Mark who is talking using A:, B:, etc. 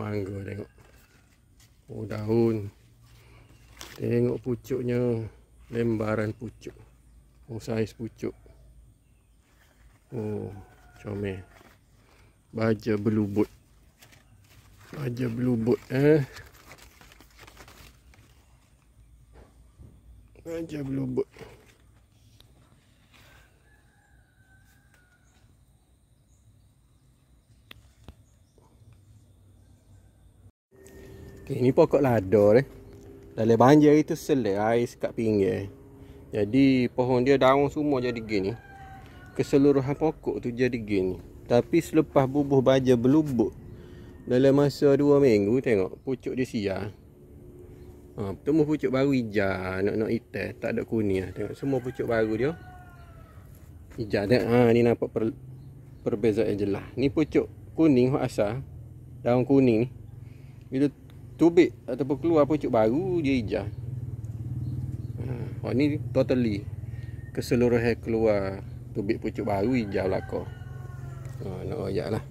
A: mangga tengok. Oh, daun. Tengok pucuknya. Lembaran pucuk. Oh, saiz pucuk. Oh, comel. Baja berlubut. Baja berlubut Baja berlubut. Okay, ni pokok lada deh. Dalam banjir itu selai air sekat pinggir. Jadi pohon dia daun semua jadi gini. Keseluruhan pokok tu jadi gini. Tapi selepas bubuh baja berlubut, dalam masa 2 minggu tengok pucuk dia siar. Bertemu pucuk baru hijau, nak hitam, tak ada kuning. Tengok semua pucuk baru dia hijau. Tengok ni nampak perbezaan jelas. Ni pucuk kuning hak asal. Daun kuning ni. Bila tubik ataupun keluar pucuk baru dia hijau. Ni totally keseluruhan keluar tubik pucuk baru hijau belaka. Nak royak lah.